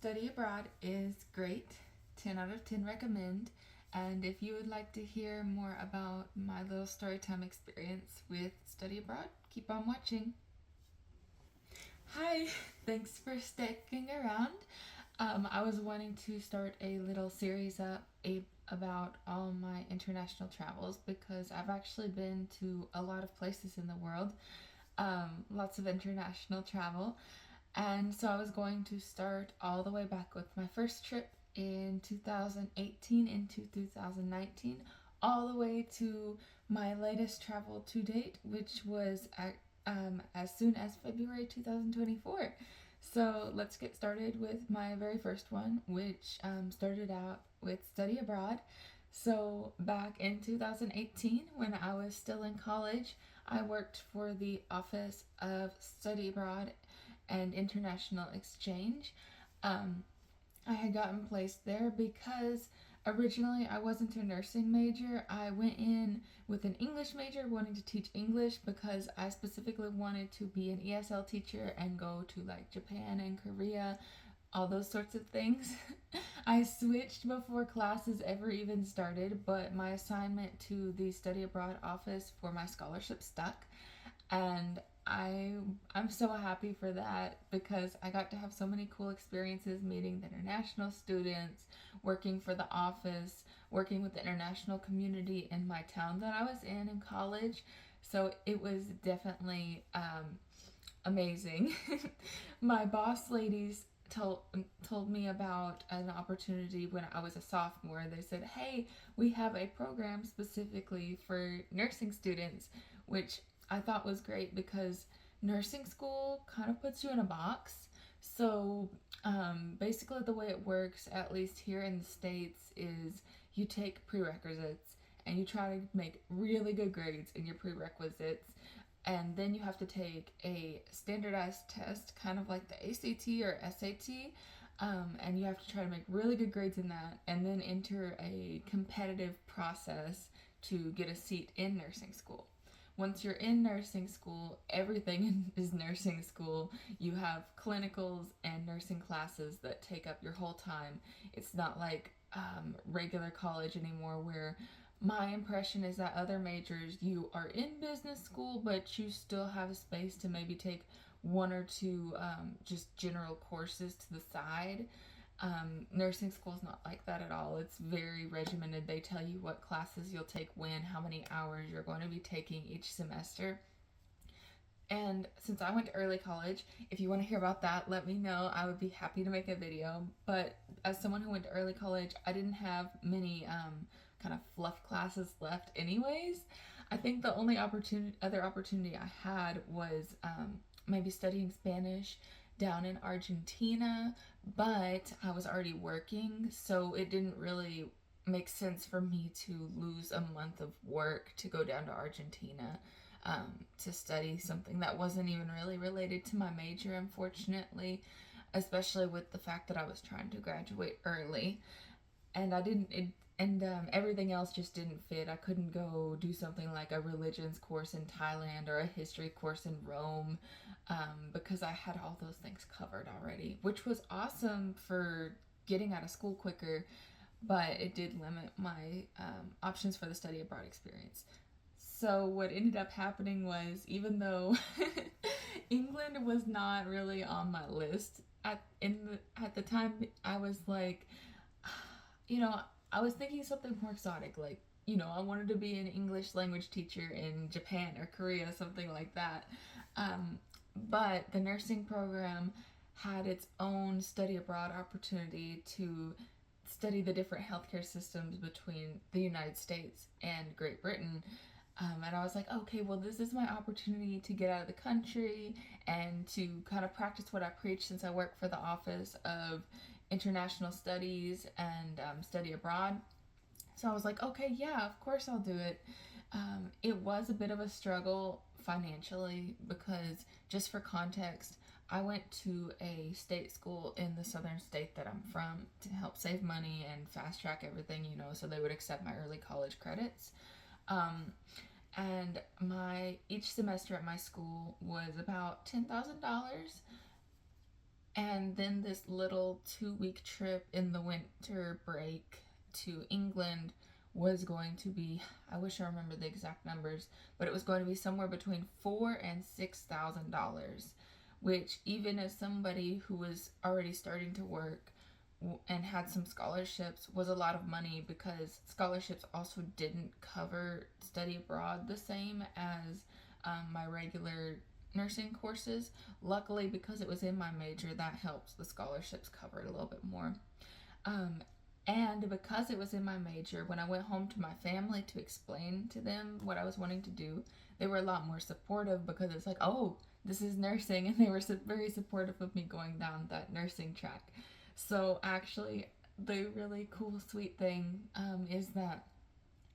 Study abroad is great. 10 out of 10 recommend. And if you would like to hear more about my little story time experience with study abroad, keep on watching. Hi, thanks for sticking around. I was wanting to start a little series about all my international travels because I've actually been to a lot of places in the world, lots of international travel. And so I was going to start all the way back with my first trip in 2018 into 2019, all the way to my latest travel to date, which was as soon as February 2024. So let's get started with my very first one, which started out with study abroad. So back in 2018, when I was still in college, I worked for the Office of Study Abroad and International Exchange. Um, I had gotten placed there because originally I wasn't a nursing major. I went in with an English major wanting to teach English because I specifically wanted to be an ESL teacher and go to like Japan and Korea, all those sorts of things. I switched before classes ever even started, but my assignment to the study abroad office for my scholarship stuck, and I'm so happy for that because I got to have so many cool experiences meeting the international students, working for the office, working with the international community in my town that I was in college. So it was definitely amazing. My boss ladies told me about an opportunity when I was a sophomore. They said, "Hey, we have a program specifically for nursing students," which I thought was great because nursing school kind of puts you in a box. So basically, the way it works, at least here in the States, is you take prerequisites and you try to make really good grades in your prerequisites, and then you have to take a standardized test, kind of like the ACT or SAT, and you have to try to make really good grades in that, and then enter a competitive process to get a seat in nursing school. Once you're in nursing school, everything is nursing school. You have clinicals and nursing classes that take up your whole time. It's not like regular college anymore, where my impression is that other majors, you are in business school, but you still have a space to maybe take one or two just general courses to the side. Nursing school is not like that at all. It's very regimented. They tell you what classes you'll take when, how many hours you're going to be taking each semester. And since I went to early college, if you want to hear about that, let me know. I would be happy to make a video. But as someone who went to early college, I didn't have many kind of fluff classes left, anyways. I think the only other opportunity I had was maybe studying Spanish down in Argentina, but I was already working, so it didn't really make sense for me to lose a month of work to go down to Argentina to study something that wasn't even really related to my major, unfortunately, especially with the fact that I was trying to graduate early. And I didn't, it, and everything else just didn't fit. I couldn't go do something like a religions course in Thailand or a history course in Rome, because I had all those things covered already, which was awesome for getting out of school quicker, but it did limit my options for the study abroad experience. So what ended up happening was, even though England was not really on my list at the time, I was like, you know, I was thinking something more exotic, like, I wanted to be an English language teacher in Japan or Korea, something like that. Um, but the nursing program had its own study abroad opportunity to study the different healthcare systems between the United States and Great Britain. And I was like, okay, well, this is my opportunity to get out of the country and to kind of practice what I preach, since I work for the Office of International Studies and Study Abroad. So I was like, okay, yeah, of course I'll do it. It was a bit of a struggle financially because, just for context, I went to a state school in the southern state that I'm from to help save money and fast track everything, so they would accept my early college credits. Um, and my each semester at my school was about $10,000. And then this little 2 week trip in the winter break to England was going to be, I wish I remember the exact numbers, but it was going to be somewhere between $4,000 and $6,000, which, even as somebody who was already starting to work and had some scholarships, was a lot of money, because scholarships also didn't cover study abroad the same as my regular nursing courses. Luckily, because it was in my major, that helps the scholarships cover it a little bit more. Um, and because it was in my major, when I went home to my family to explain to them what I was wanting to do, they were a lot more supportive, because it's like, oh, this is nursing, and they were very supportive of me going down that nursing track. So actually, the really cool, sweet thing is that,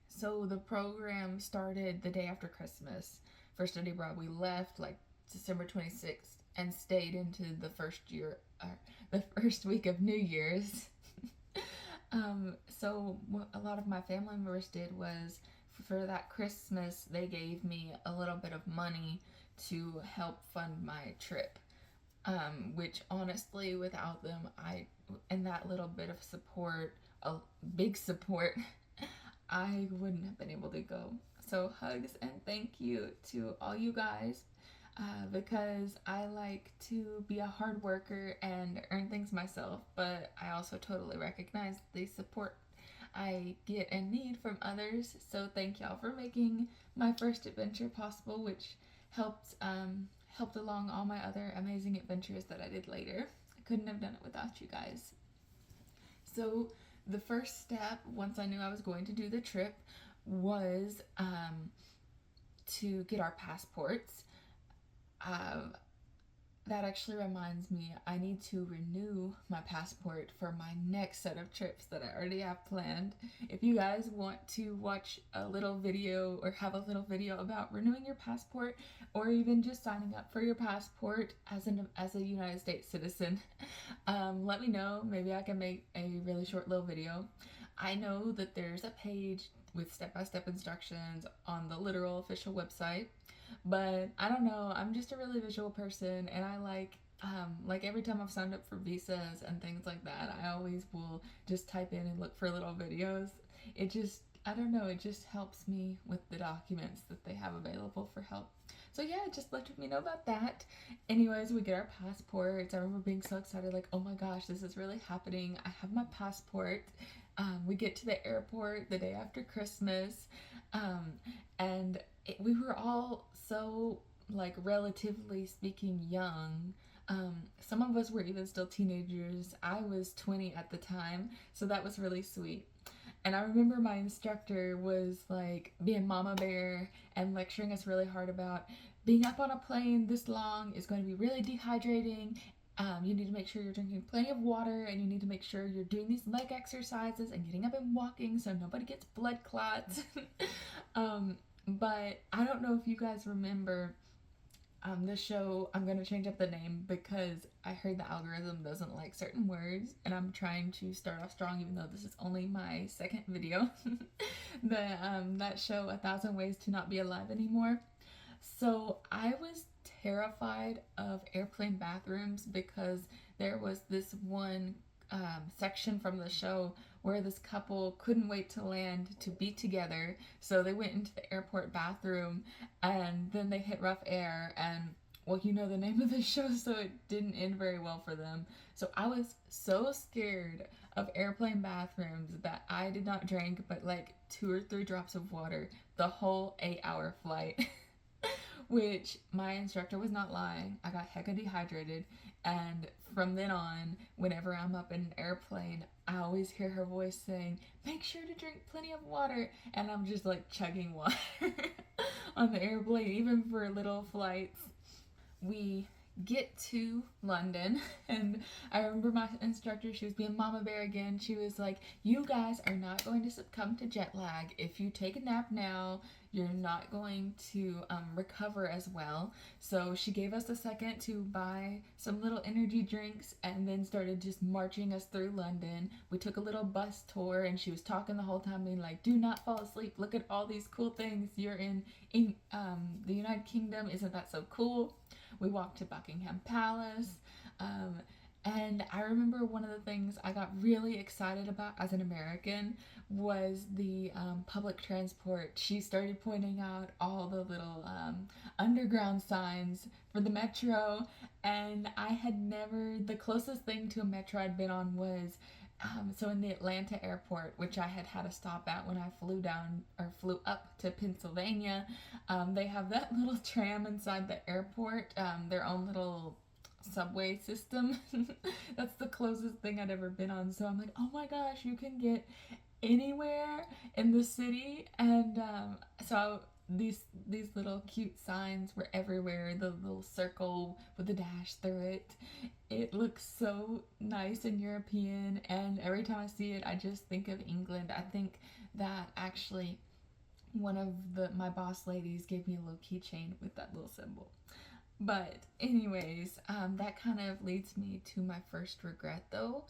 so the program started the day after Christmas for study abroad. We left like December 26th and stayed into the the first week of New Year's. So what a lot of my family members did was, for that Christmas, they gave me a little bit of money to help fund my trip. Which honestly, without them, and that little bit of support, a big support, I wouldn't have been able to go. So hugs and thank you to all you guys, because I like to be a hard worker and earn things myself, but I also totally recognize the support I get and need from others. So thank y'all for making my first adventure possible, which helped along all my other amazing adventures that I did later. I couldn't have done it without you guys. So the first step, once I knew I was going to do the trip, was to get our passports. Uh, that actually reminds me, I need to renew my passport for my next set of trips that I already have planned. If you guys want to watch a little video, or have a little video about renewing your passport, or even just signing up for your passport as a United States citizen, let me know. Maybe I can make a really short little video. I know that there's a page with step-by-step instructions on the literal official website, but I don't know. I'm just a really visual person, and I like every time I've signed up for visas and things like that, I always will just type in and look for little videos. It just, I don't know, it just helps me with the documents that they have available for help. So yeah, just let me know about that. Anyways, we get our passports. I remember being so excited, like, oh my gosh, this is really happening. I have my passport. We get to the airport the day after Christmas, um, and we were all so, like, relatively speaking, young. Some of us were even still teenagers. I was 20 at the time, so that was really sweet. And I remember my instructor was like being mama bear and lecturing us really hard about being up on a plane this long is going to be really dehydrating. You need to make sure you're drinking plenty of water, and you need to make sure you're doing these leg exercises and getting up and walking so nobody gets blood clots. But I don't know if you guys remember the show. I'm going to change up the name because I heard the algorithm doesn't like certain words, and I'm trying to start off strong, even though this is only my second video. That show, A Thousand Ways to Not Be Alive Anymore. So I was terrified of airplane bathrooms, because there was this one section from the show where this couple couldn't wait to land to be together. So they went into the airport bathroom, and then they hit rough air, and, well, you know the name of the show, so it didn't end very well for them. So I was so scared of airplane bathrooms that I did not drink but like 2 or 3 drops of water the whole 8-hour flight. Which, my instructor was not lying. I got hecka dehydrated, and from then on, whenever I'm up in an airplane, I always hear her voice saying, "Make sure to drink plenty of water," and I'm just like chugging water on the airplane, even for little flights. We get to London, and I remember my instructor, she was being mama bear again. She was like, "You guys are not going to succumb to jet lag. If you take a nap now, you're not going to recover as well." So she gave us a second to buy some little energy drinks, and then started just marching us through London. We took a little bus tour, and she was talking the whole time, being like, "Do not fall asleep. Look at all these cool things. You're in the United Kingdom. Isn't that so cool?" We walked to Buckingham Palace, um, And I remember one of the things I got really excited about as an American was the public transport. She started pointing out all the little underground signs for the metro, and I had never, the closest thing to a metro I'd been on was. So in the Atlanta airport, which I had a stop at when I flew down or flew up to Pennsylvania, they have that little tram inside the airport, their own little subway system. That's the closest thing I'd ever been on. So I'm like, oh my gosh, you can get anywhere in the city, and so these little cute signs were everywhere. The little circle with the dash through it. It looks so nice and European, and every time I see it, I just think of England. I think that actually one of the my boss ladies gave me a little keychain with that little symbol. But, anyways, that kind of leads me to my first regret though,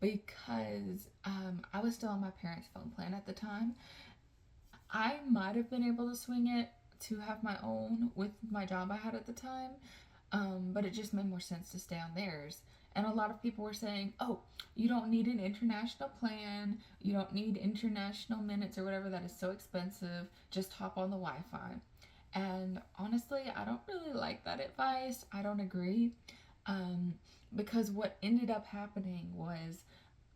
because I was still on my parents' phone plan at the time. I might have been able to swing it to have my own with my job I had at the time, but it just made more sense to stay on theirs. And a lot of people were saying, oh, you don't need an international plan, you don't need international minutes or whatever, that is so expensive, just hop on the Wi Fi. And honestly, I don't really like that advice. I don't agree. Um, because what ended up happening was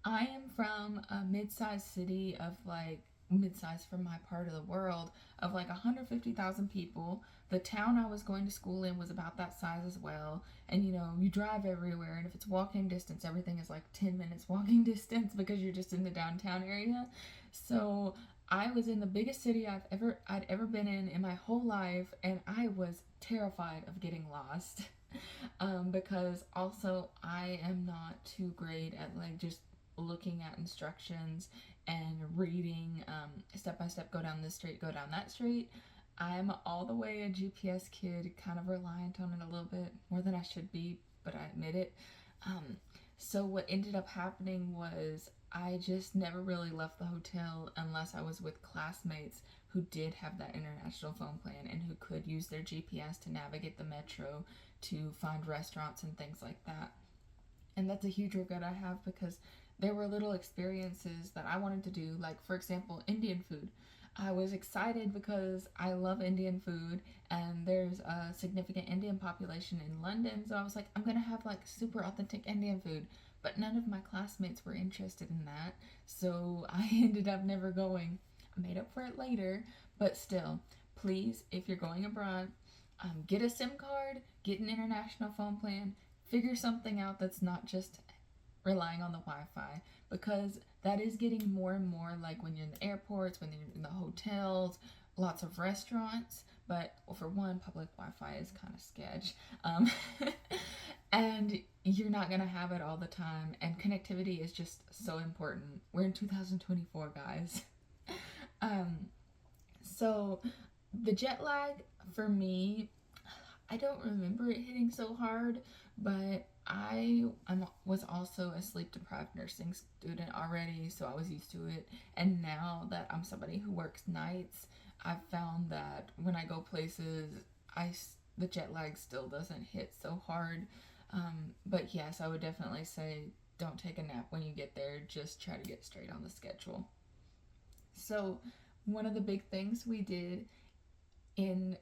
I am from a mid sized city of like, mid sized from my part of the world, of like 150,000 people. The town I was going to school in was about that size as well. And you know, you drive everywhere, and if it's walking distance, everything is like 10 minutes walking distance because you're just in the downtown area. So I was in the biggest city I'd ever been in my whole life, and I was terrified of getting lost. Because also I am not too great at like just looking at instructions and reading step by step, go down this street, go down that street. I'm all the way a GPS kid, kind of reliant on it a little bit more than I should be, but I admit it. Um, so what ended up happening was I just never really left the hotel unless I was with classmates who did have that international phone plan and who could use their GPS to navigate the metro to find restaurants and things like that. And that's a huge regret I have, because there were little experiences that I wanted to do, like, for example, Indian food. I was excited because I love Indian food, and there's a significant Indian population in London, so I was like, I'm gonna have like super authentic Indian food. But none of my classmates were interested in that, so I ended up never going. I made up for it later, but still, please, if you're going abroad, get a SIM card, get an international phone plan, figure something out that's not just relying on the Wi-Fi, because that is getting more and more like when you're in the airports, when you're in the hotels, lots of restaurants. But well, for one, public Wi-Fi is kind of sketch, um, and you're not gonna have it all the time. And connectivity is just so important. We're in 2024, guys. um, so the jet lag for me, I don't remember it hitting so hard, but was also a sleep deprived nursing student already, so I was used to it. And now that I'm somebody who works nights, I've found that when I go places, the jet lag still doesn't hit so hard. But yes, I would definitely say don't take a nap when you get there. Just try to get straight on the schedule. So one of the big things we did in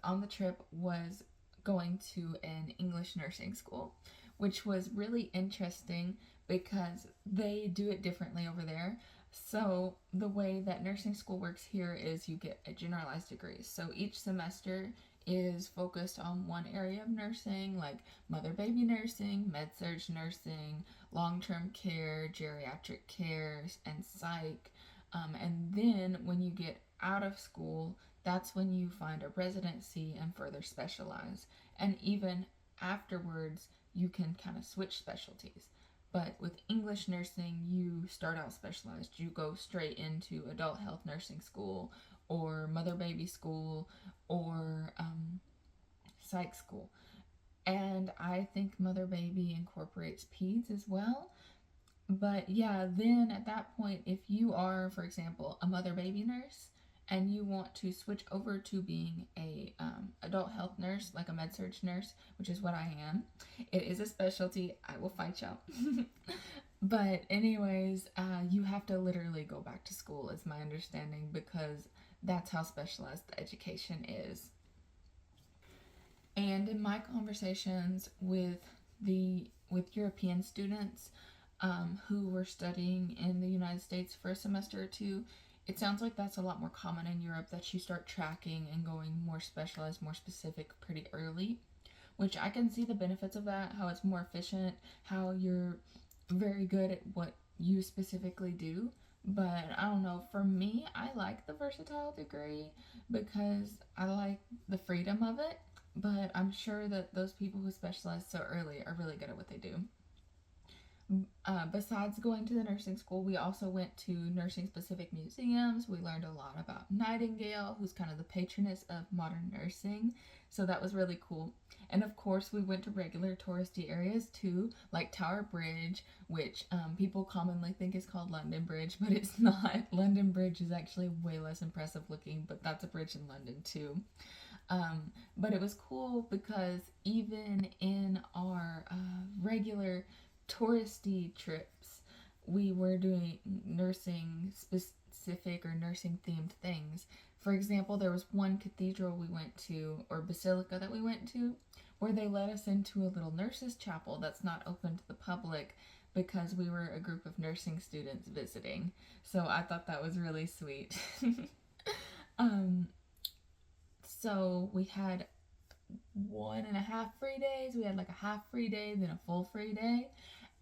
on the trip was going to an English nursing school, which was really interesting because they do it differently over there. So the way that nursing school works here is you get a generalized degree. So each semester is focused on one area of nursing, like mother baby nursing, med surg nursing, long term care, geriatric care, and psych. And then when you get out of school, that's when you find a residency and further specialize. And even afterwards, you can kind of switch specialties. But with English nursing, you start out specialized. You go straight into adult health nursing school, or mother baby school, or psych school. And I think mother baby incorporates peds as well. But yeah, then at that point, if you are, for example, a mother baby nurse and you want to switch over to being a adult health nurse, like a med surg nurse, which is what I am. It is a specialty. I will fight you. But anyways, you have to literally go back to school, is my understanding, because that's how specialized the education is. And in my conversations with European students who were studying in the United States for a semester or two, it sounds like that's a lot more common in Europe, that you start tracking and going more specialized, more specific pretty early, which I can see the benefits of that, how it's more efficient, how you're very good at what you specifically do. But I don't know, for me, I like the versatile degree because I like the freedom of it. But I'm sure that those people who specialize so early are really good at what they do. Besides going to the nursing school, we also went to nursing specific museums. We learned a lot about Nightingale, who's kind of the patroness of modern nursing. So that was really cool. And of course, we went to regular touristy areas too, like Tower Bridge, which people commonly think is called London Bridge, but it's not. London Bridge is actually way less impressive looking, but that's a bridge in London too. But it was cool because even in our regular touristy trips, we were doing nursing specific or nursing themed things. For example, there was one cathedral we went to, or basilica that we went to, where they let us into a little nurses' chapel that's not open to the public because we were a group of nursing students visiting. So I thought that was really sweet. um, so we had 1.5 free days. We had like a half free day, then a full free day.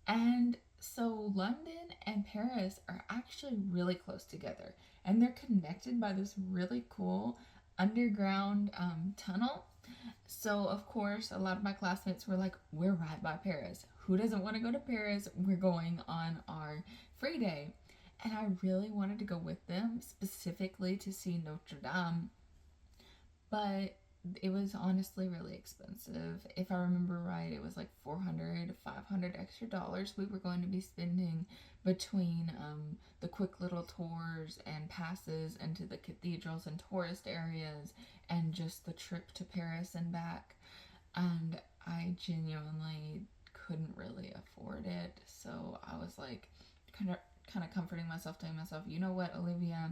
And so London and Paris are actually really close together, and they're connected by this really cool underground tunnel. So, of course, a lot of my classmates were like, we're right by Paris. Who doesn't want to go to Paris? We're going on our free day. And I really wanted to go with them, specifically to see Notre Dame, but it was honestly really expensive. If I remember right, it was like 400 to 500 extra dollars we were going to be spending between the quick little tours and passes into the cathedrals and tourist areas and just the trip to Paris and back. And I genuinely couldn't really afford it. So I was like, kind of comforting myself, telling myself, you know what, Olivia,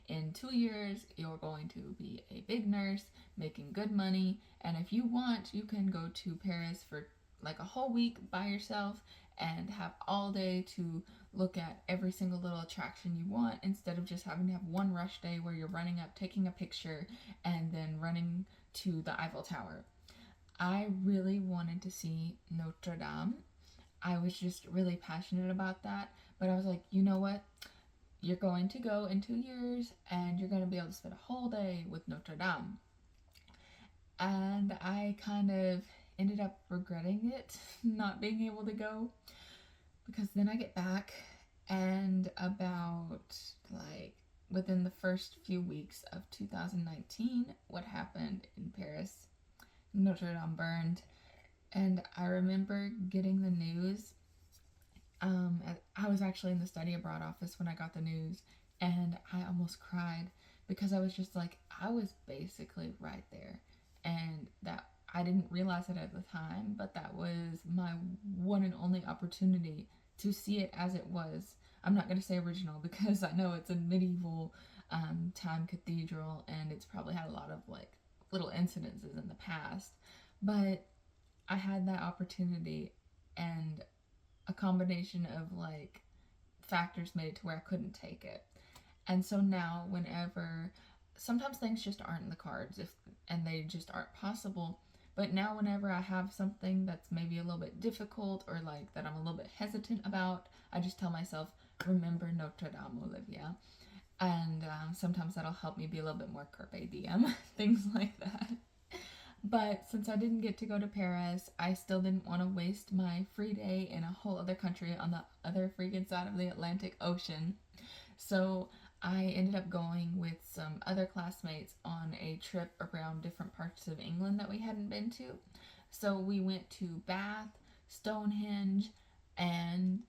in 2 years, you're going to be a big nurse making good money. And if you want, you can go to Paris for like a whole week by yourself and have all day to look at every single little attraction you want instead of just having to have one rush day where you're running up, taking a picture, and then running to the Eiffel Tower. I really wanted to see Notre Dame. I was just really passionate about that. But I was like, you know what? You're going to go in 2 years and you're going to be able to spend a whole day with Notre Dame. And I kind of ended up regretting it, not being able to go, because then I get back and about like within the first few weeks of 2019, what happened in Paris? Notre Dame burned. And I remember getting the news. I was actually in the study abroad office when I got the news, and I almost cried because I was just like, I was basically right there. And that I didn't realize it at the time, but that was my one and only opportunity to see it as it was. I'm not going to say original because I know it's a medieval time cathedral and it's probably had a lot of like little incidences in the past. But I had that opportunity, and a combination of like factors made it to where I couldn't take it. And so now whenever sometimes things just aren't in the cards, if and they just aren't possible, but now whenever I have something that's maybe a little bit difficult or like that I'm a little bit hesitant about, I just tell myself, remember Notre Dame, Olivia. And sometimes that'll help me be a little bit more carpe diem, things like that. But since I didn't get to go to Paris, I still didn't want to waste my free day in a whole other country on the other freaking side of the Atlantic Ocean. So I ended up going with some other classmates on a trip around different parts of England that we hadn't been to. So we went to Bath, Stonehenge, and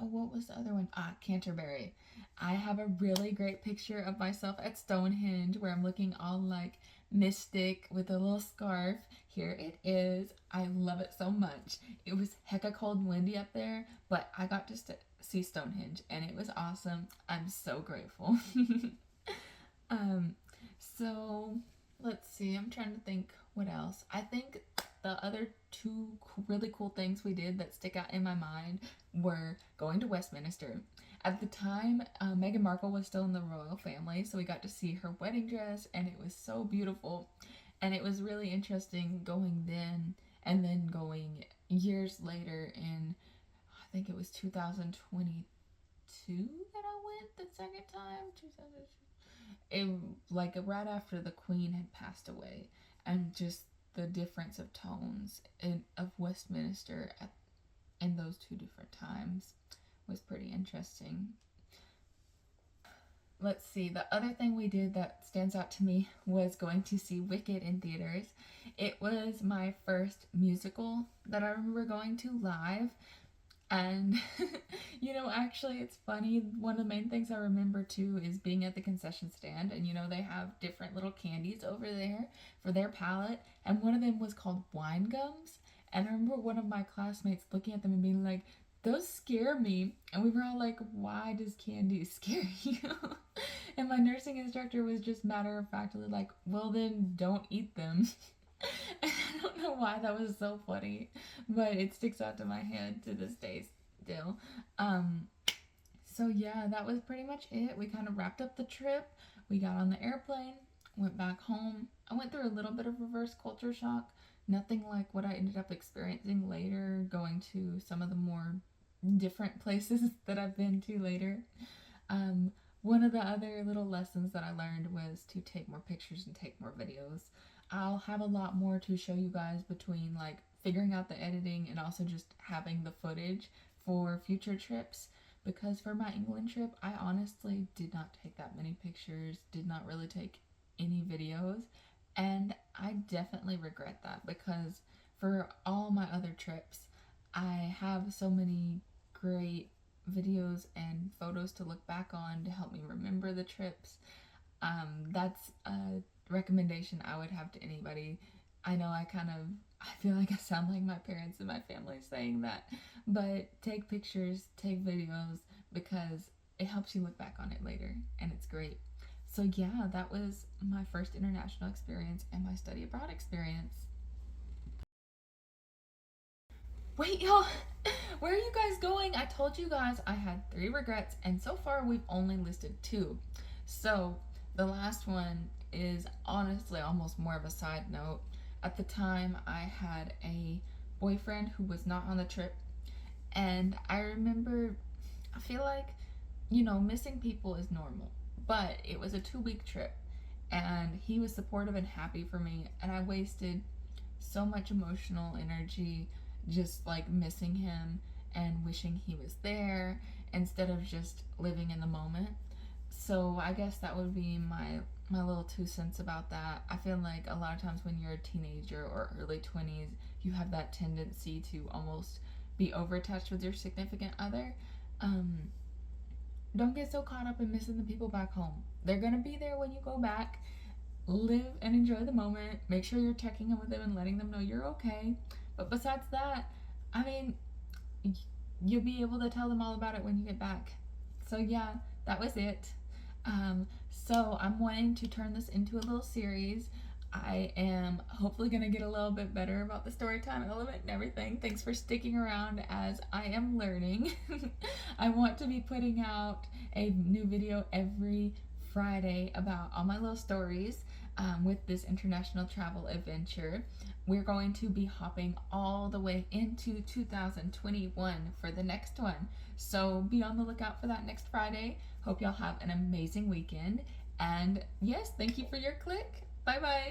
Oh, what was the other one? Ah, Canterbury. I have a really great picture of myself at Stonehenge where I'm looking all like mystic with a little scarf. Here it is. I love it so much. It was hecka cold and windy up there, but I got to see Stonehenge and it was awesome. I'm so grateful. um, so let's see. I'm trying to think what else. I think the other two really cool things we did that stick out in my mind were going to Westminster. At the time, Meghan Markle was still in the royal family, so we got to see her wedding dress, and it was so beautiful. And it was really interesting going then and then going years later in, I think it was 2022 that I went the second time. 2000, it like right after the Queen had passed away, and just the difference of tones of Westminster in those two different times was pretty interesting. Let's see, the other thing we did that stands out to me was going to see Wicked in theaters. It was my first musical that I remember going to live. And, actually, it's funny. One of the main things I remember too is being at the concession stand, and they have different little candies over there for their palate. And one of them was called wine gums. And I remember one of my classmates looking at them and being like, those scare me. And we were all like, why does candy scare you? And my nursing instructor was just matter of factly like, well, then don't eat them. And I don't know why that was so funny, but it sticks out to my head to this day still. Um, so yeah, that was pretty much it. We kind of wrapped up the trip. We got on the airplane, went back home. I went through a little bit of reverse culture shock. Nothing like what I ended up experiencing later, going to some of the more different places that I've been to later. Um, One of the other little lessons that I learned was to take more pictures and take more videos. I'll have a lot more to show you guys between like figuring out the editing and also just having the footage for future trips, because for my England trip, I honestly did not take that many pictures, did not really take any videos, and I definitely regret that because for all my other trips, I have so many great videos and photos to look back on to help me remember the trips. That's a recommendation I would have to anybody. I know I feel like I sound like my parents and my family saying that, but take pictures, take videos, because it helps you look back on it later, and it's great. So yeah, that was my first international experience and my study abroad experience. Wait, y'all, where are you guys going? I told you guys I had three regrets, and so far we've only listed two. So the last one is honestly almost more of a side note. At the time, I had a boyfriend who was not on the trip, and I remember, I feel like, missing people is normal, but it was a 2 week trip, and he was supportive and happy for me, and I wasted so much emotional energy just like missing him and wishing he was there instead of just living in the moment. So I guess that would be my little 2 cents about that. I feel like a lot of times when you're a teenager or early 20s, you have that tendency to almost be overtouched with your significant other. Um, don't get so caught up in missing the people back home. They're gonna be there when you go back. Live and enjoy the moment. Make sure you're checking in with them and letting them know you're okay. But besides that, I mean, you'll be able to tell them all about it when you get back. So yeah, that was it. So I'm wanting to turn this into a little series. I am hopefully going to get a little bit better about the story time element and everything. Thanks for sticking around as I am learning. I want to be putting out a new video every Friday about all my little stories with this international travel adventure. We're going to be hopping all the way into 2021 for the next one. So be on the lookout for that next Friday. Hope y'all have an amazing weekend. And yes, thank you for your click. Bye bye.